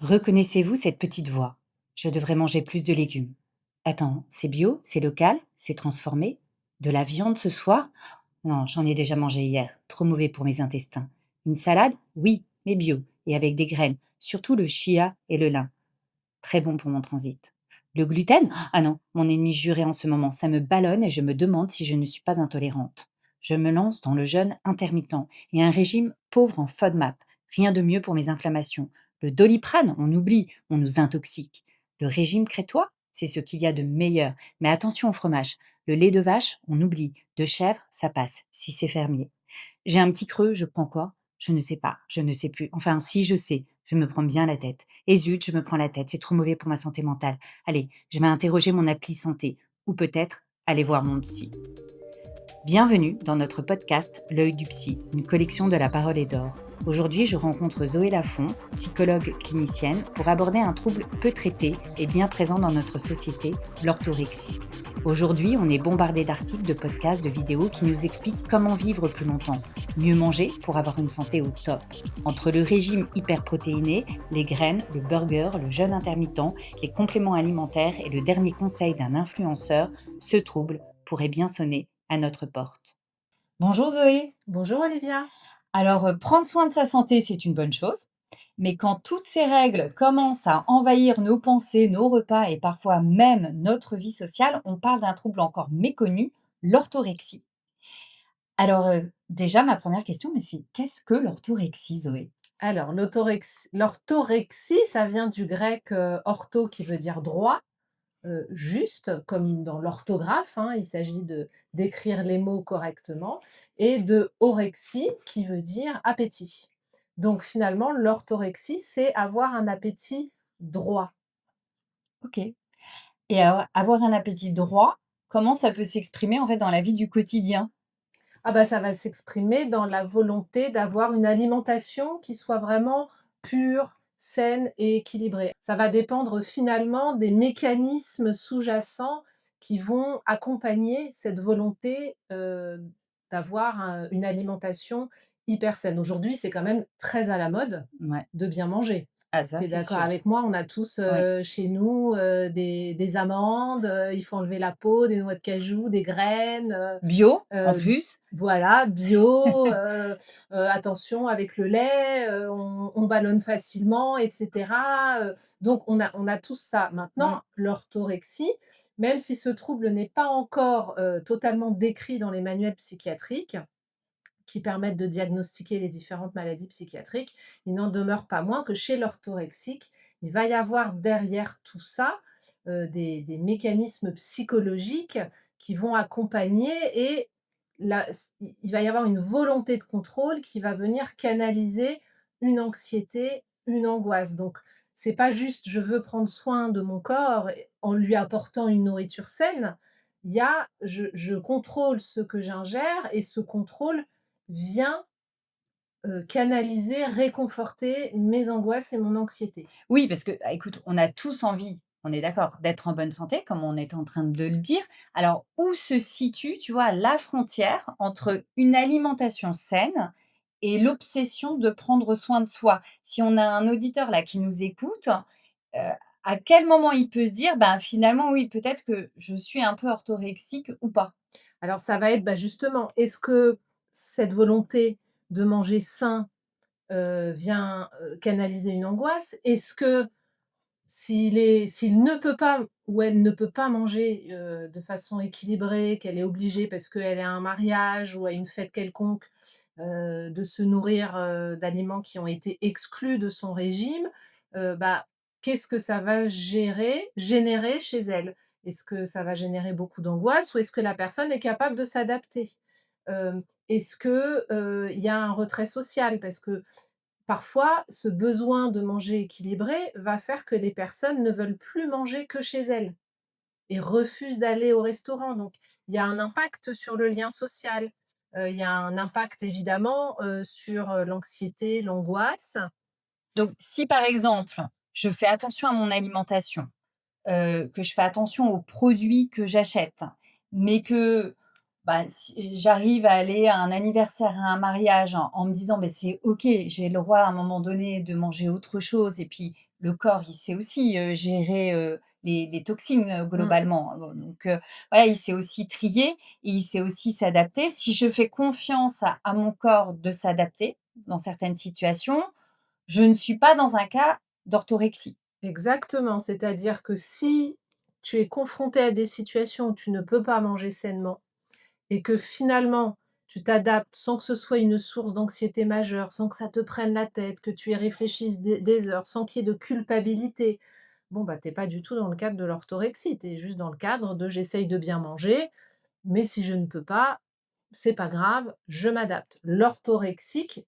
Reconnaissez-vous cette petite voix? Je devrais manger plus de légumes. Attends, c'est bio? C'est local? C'est transformé? De la viande ce soir? Non, j'en ai déjà mangé hier. Trop mauvais pour mes intestins. Une salade? Oui, mais bio et avec des graines, surtout le chia et le lin. Très bon pour mon transit. Le gluten? Ah non, mon ennemi juré en ce moment. Ça me ballonne et je me demande si je ne suis pas intolérante. Je me lance dans le jeûne intermittent et un régime pauvre en FODMAP. Rien de mieux pour mes inflammations. Le doliprane, on oublie, on nous intoxique. Le régime crétois, c'est ce qu'il y a de meilleur. Mais attention au fromage. Le lait de vache, on oublie. De chèvre, ça passe, si c'est fermier. J'ai un petit creux, je prends quoi? Je ne sais pas, je ne sais plus. Enfin, si, je sais, je me prends bien la tête. Et zut, je me prends la tête, c'est trop mauvais pour ma santé mentale. Allez, je vais interroger mon appli santé. Ou peut-être aller voir mon psy. Bienvenue dans notre podcast L'œil du psy, une collection de La Parole est d'or. Aujourd'hui, je rencontre Zoé Lafont, psychologue clinicienne, pour aborder un trouble peu traité et bien présent dans notre société, l'orthorexie. Aujourd'hui, on est bombardé d'articles, de podcasts, de vidéos qui nous expliquent comment vivre plus longtemps, mieux manger pour avoir une santé au top. Entre le régime hyperprotéiné, les graines, le burger, le jeûne intermittent, les compléments alimentaires et le dernier conseil d'un influenceur, ce trouble pourrait bien sonner à notre porte. Bonjour Zoé. Bonjour Olivia. Alors, prendre soin de sa santé, c'est une bonne chose. Mais quand toutes ces règles commencent à envahir nos pensées, nos repas et parfois même notre vie sociale, on parle d'un trouble encore méconnu, l'orthorexie. Alors, déjà, ma première question, mais c'est qu'est-ce que l'orthorexie, Zoé? Alors, l'orthorexie, ça vient du grec ortho qui veut dire droit, juste, comme dans l'orthographe, hein, il s'agit d'écrire les mots correctement, et de orexie qui veut dire appétit. Donc finalement, l'orthorexie, c'est avoir un appétit droit. Ok. Et alors, avoir un appétit droit, comment ça peut s'exprimer en fait dans la vie du quotidien? Ah bah, ça va s'exprimer dans la volonté d'avoir une alimentation qui soit vraiment pure, saine et équilibrée. Ça va dépendre finalement des mécanismes sous-jacents qui vont accompagner cette volonté, d'avoir une alimentation hyper saine. Aujourd'hui, c'est quand même très à la mode Ouais. de bien manger. Ah, ça, Tu es c'est d'accord sûr. avec moi? On a tous, Oui. chez nous, des amandes, il faut enlever la peau, des noix de cajou, des graines, Bio, en Heu, plus. voilà, bio, attention avec le lait, on ballonne facilement et cetera, donc on a tous ça. Mm. Maintenant, l'orthorexie, même si ce trouble n'est pas encore, totalement décrit dans les manuels psychiatriques, qui permettent de diagnostiquer les différentes maladies psychiatriques, il n'en demeure pas moins que chez l'orthorexique, il va y avoir derrière tout ça, des mécanismes psychologiques qui vont accompagner et la il va y avoir une volonté de contrôle qui va venir canaliser une anxiété, une angoisse. Donc c'est pas juste: «Je veux prendre soin de mon corps et en lui apportant une nourriture saine». Il y a: «Je contrôle ce que j'ingère et ce contrôle vient, canaliser, réconforter mes angoisses et mon anxiété». Oui, parce que, écoute, on a tous envie, on est d'accord, d'être en bonne santé, comme on est en train de le dire. Alors, où se situe, tu vois, la frontière entre une alimentation saine et l'obsession de prendre soin de soi? Si on a un auditeur là qui nous écoute, à quel moment il peut se dire: «Ben, finalement, oui, peut-être que je suis un peu orthorexique ou pas?» Alors ça va être, bah, justement, est-ce que cette volonté de manger sain, vient, canaliser une angoisse? Est-ce que s'il ne peut pas ou elle ne peut pas manger, de façon équilibrée, qu'elle est obligée parce qu'elle est à un mariage ou à une fête quelconque, de se nourrir, d'aliments qui ont été exclus de son régime, bah, qu'est-ce que ça va générer chez elle? Est-ce que ça va générer beaucoup d'angoisse ou est-ce que la personne est capable de s'adapter? Est-ce que, il y a un retrait social? Parce que parfois, ce besoin de manger équilibré va faire que les personnes ne veulent plus manger que chez elles et refusent d'aller au restaurant. Donc, il y a un impact sur le lien social. Il y a un impact évidemment, sur, l'anxiété, l'angoisse. Donc si, par exemple, je fais attention à mon alimentation, que je fais attention aux produits que j'achète, mais que bah, si j'arrive à aller à un anniversaire, à un mariage en me disant: «Beh, c'est OK, j'ai le droit à un moment donné de manger autre chose» et puis le corps, il sait aussi, gérer, les toxines, Mmh. globalement. Donc voilà, il sait aussi trier et il sait aussi s'adapter. Si je fais confiance à mon corps de s'adapter dans certaines situations, je ne suis pas dans un cas d'orthorexie. Exactement, c'est-à-dire que si tu es confronté à des situations où tu ne peux pas manger sainement et que finalement tu t'adaptes sans que ce soit une source d'anxiété majeure, sans que ça te prenne la tête, que tu y réfléchisses des heures, sans qu'il y ait de culpabilité, bon, bah, tu es pas du tout dans le cadre de l'orthorexie, tu es juste dans le cadre de: «J'essaye de bien manger, mais si je ne peux pas, c'est pas grave, je m'adapte». L'orthorexique,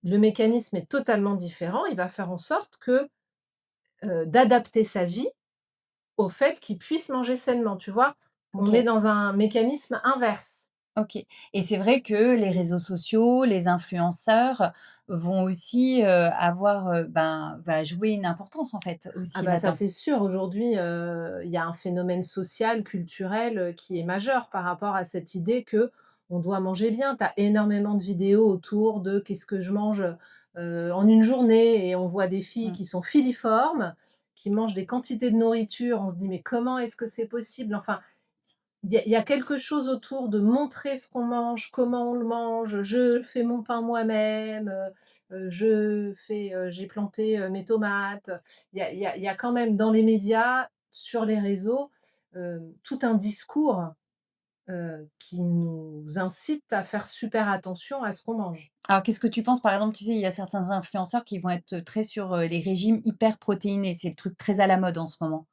le mécanisme est totalement différent, il va faire en sorte que, d'adapter sa vie au fait qu'il puisse manger sainement, tu vois? On est OK. dans un mécanisme inverse. OK et c'est vrai que les réseaux sociaux, les influenceurs vont aussi, avoir, va jouer une importance, en fait, Ah aussi bah, ça là-dedans. c'est sûr, aujourd'hui, il y a un phénomène social, culturel, qui est majeur par rapport à cette idée que on doit manger bien. Tu as énormément de vidéos autour de: «Qu'est-ce que je mange, en une journée?» et on voit des filles Mmh. qui sont filiformes, qui mangent des quantités de nourriture. On se dit: «Mais comment est-ce que c'est possible?» Enfin, il y a quelque chose autour de montrer ce qu'on mange, comment on le mange. Je fais mon pain moi-même, j'ai planté, mes tomates. Il y a quand même dans les médias, sur les réseaux, tout un discours, qui nous incite à faire super attention à ce qu'on mange. Alors qu'est-ce que tu penses, par exemple, tu sais, il y a certains influenceurs qui vont être très sur, les régimes hyper protéinés, c'est le truc très à la mode en ce moment.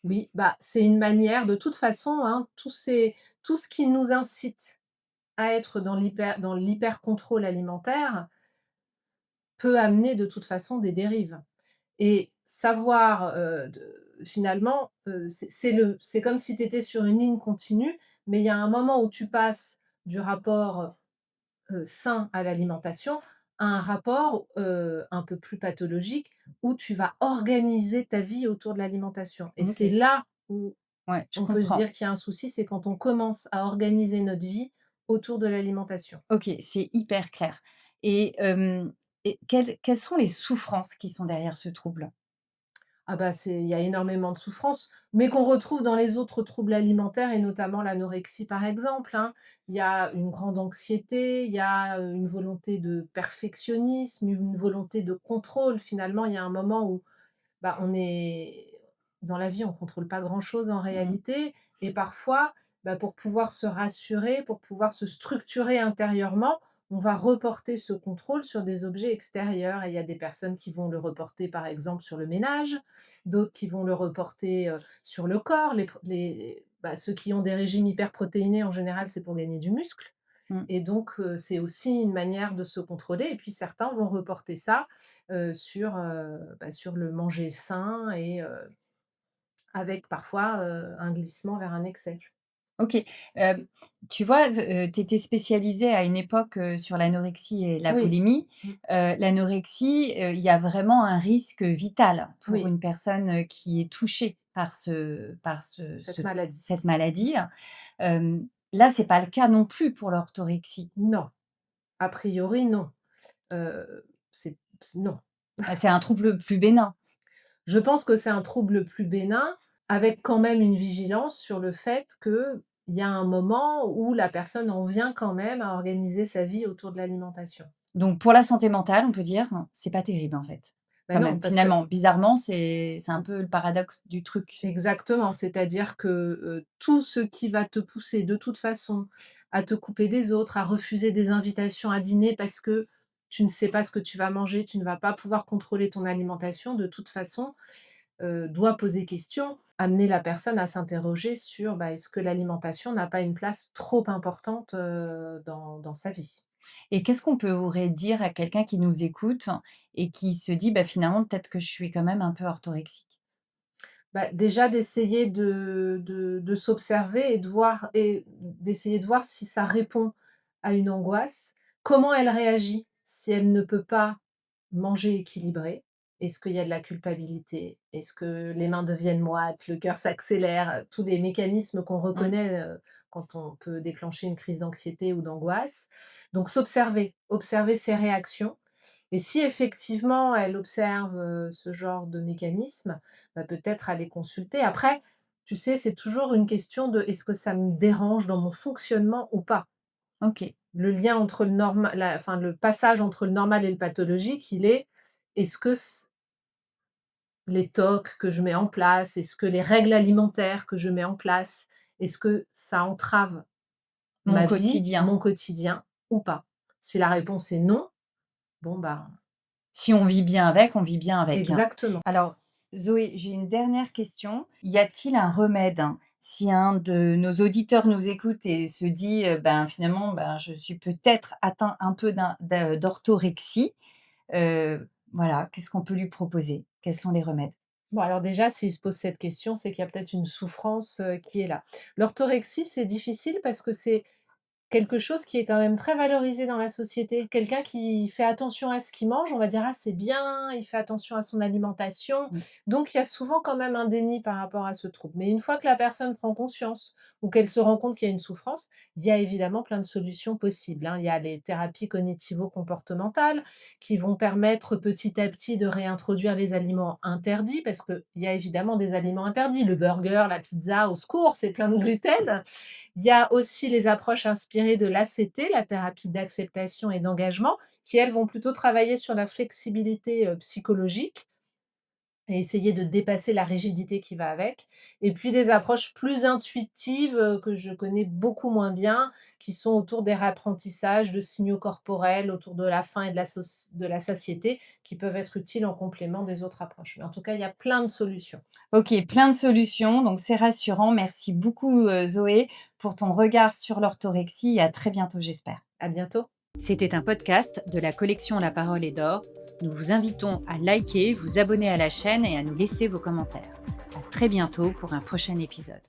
Oui, bah, c'est une manière de toute façon, hein, tout ce qui nous incite à être dans l'hyper contrôle alimentaire peut amener de toute façon des dérives. Et savoir, finalement, c'est comme si tu étais sur une ligne continue, mais il y a un moment où tu passes du rapport, sain à l'alimentation à un rapport, un peu plus pathologique où tu vas organiser ta vie autour de l'alimentation. Et c'est OK, là où ouais, je on peut se comprends. dire qu'il y a un souci, c'est quand on commence à organiser notre vie autour de l'alimentation. OK, c'est hyper clair et quelles sont les souffrances qui sont derrière ce trouble? Ah bah, il y a énormément de souffrance, mais qu'on retrouve dans les autres troubles alimentaires et notamment l'anorexie, par exemple, hein. Il y a une grande anxiété, il y a, une volonté de perfectionnisme, une volonté de contrôle. Finalement, il y a un moment où, bah, on est dans la vie, on contrôle pas grand-chose en Mmh. réalité et parfois, bah, pour pouvoir se rassurer, pour pouvoir se structurer intérieurement, on va reporter ce contrôle sur des objets extérieurs et il y a des personnes qui vont le reporter, par exemple, sur le ménage, d'autres qui vont le reporter, sur le corps. Ceux qui ont des régimes hyperprotéinés, en général, c'est pour gagner du muscle Mmh. et donc c'est aussi une manière de se contrôler et puis certains vont reporter ça, sur le manger sain et avec parfois, un glissement vers un excès. OK. Hem, Tu vois, tu étais spécialisée à une époque, sur l'anorexie et la Oui. boulimie. Mmh. L'anorexie, il y a vraiment un risque vital pour Oui, une personne, qui est touchée par cette maladie. cette maladie. Là, c'est pas le cas non plus pour l'orthorexie. Non, a priori non. C'est non. C'est un trouble plus bénin. Je pense que c'est un trouble plus bénin, avec quand même une vigilance sur le fait qu'il y a un moment où la personne en vient quand même à organiser sa vie autour de l'alimentation. Donc pour la santé mentale, on peut dire, c'est pas terrible, en fait, Ben quand non, même. parce que Finalement, bizarrement, c'est un peu le paradoxe du truc. exactement, c'est-à-dire que, tout ce qui va te pousser de toute façon à te couper des autres, à refuser des invitations à dîner parce que tu ne sais pas ce que tu vas manger, tu ne vas pas pouvoir contrôler ton alimentation, de toute façon, doit poser question, amener la personne à s'interroger sur, bah, est-ce que l'alimentation n'a pas une place trop importante, dans sa vie? Et qu'est-ce qu'on pourrait dire à quelqu'un qui nous écoute et qui se dit: «Bah, finalement, peut-être que je suis quand même un peu orthorexique»? Bah, déjà d'essayer de s'observer et d'essayer de voir si ça répond à une angoisse. Comment elle réagit si elle ne peut pas manger équilibré? Est-ce qu'il y a de la culpabilité? Est-ce que les mains deviennent moites, le cœur s'accélère? Tous les mécanismes qu'on Mmh. reconnaît, quand on peut déclencher une crise d'anxiété ou d'angoisse. Donc s'observer, observer ses réactions et si effectivement elle observe, ce genre de mécanisme, bah, peut-être aller consulter. Après, tu sais, c'est toujours une question de: «Est-ce que ça me dérange dans mon fonctionnement ou pas?» OK. Le lien entre le norma la enfin, le passage entre le normal et le pathologique, il est: est-ce que les tocs que je mets en place, est-ce que les règles alimentaires que je mets en place, est-ce que ça entrave Mon ma vie, quotidien. mon quotidien ou pas? Si la réponse est non, bon, bah Si on vit bien avec, on vit bien avec, hein. exactement. Alors, Zoé, j'ai une dernière question. Y a-t-il un remède, hein, si un de nos auditeurs nous écoute et se dit, «Ben, finalement, ben, je suis peut-être atteint un peu d'orthorexie», voilà, qu'est-ce qu'on peut lui proposer? Quels sont les remèdes? Bon, alors déjà, s'il se pose cette question, c'est qu'il y a peut-être une souffrance, qui est là. L'orthorexie, c'est difficile parce que c'est quelque chose qui est quand même très valorisé dans la société. Quelqu'un qui fait attention à ce qu'il mange, on va dire: «Ah, c'est bien, il fait attention à son alimentation». Mmh. Donc il y a souvent quand même un déni par rapport à ce trouble. Mais une fois que la personne prend conscience ou qu'elle se rend compte qu'il y a une souffrance, il y a évidemment plein de solutions possibles, hein. Il y a les thérapies cognitivo-comportementales qui vont permettre petit à petit de réintroduire les aliments interdits, parce qu'il y a évidemment des aliments interdits. Le burger, la pizza, au secours, c'est plein de gluten. Il y a aussi les approches inspirées de l'ACT, la thérapie d'acceptation et d'engagement, qui elles vont plutôt travailler sur la flexibilité, psychologique et essayer de dépasser la rigidité qui va avec. Et puis des approches plus intuitives, que je connais beaucoup moins bien, qui sont autour des réapprentissages de signaux corporels, autour de la faim et de la satiété, qui peuvent être utiles en complément des autres approches. Mais en tout cas, il y a plein de solutions. OK, plein de solutions, donc c'est rassurant. Merci beaucoup, Zoé, pour ton regard sur l'orthorexie et à très bientôt, j'espère. À bientôt. C'était un podcast de la collection La Parole est d'or. Nous vous invitons à liker, vous abonner à la chaîne et à nous laisser vos commentaires. À très bientôt pour un prochain épisode.